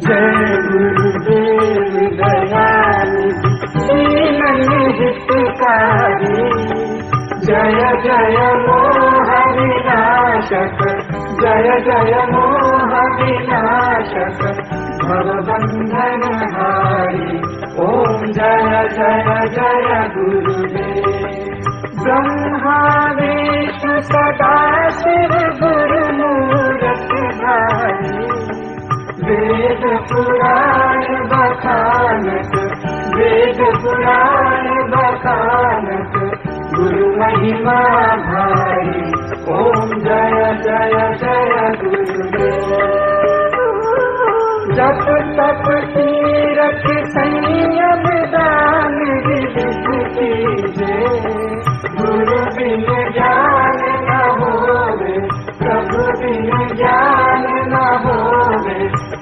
जय गुरुदेव दयानिधि दीन हितकारी, जय जय मोह विनाशक, जय जय मोह विनाशक, भवबंधन हारी। ओम जय जय जय गुरुदेव। ब्रह्मा विष्णु सदा शिव गुरु मूरत धारी, वेद पुराण बखानत, वेद पुराण बखानत, गुरु महिमा भारी। ओम जय जय जय गुरुदेव। जप तप तीरथ संयम दान,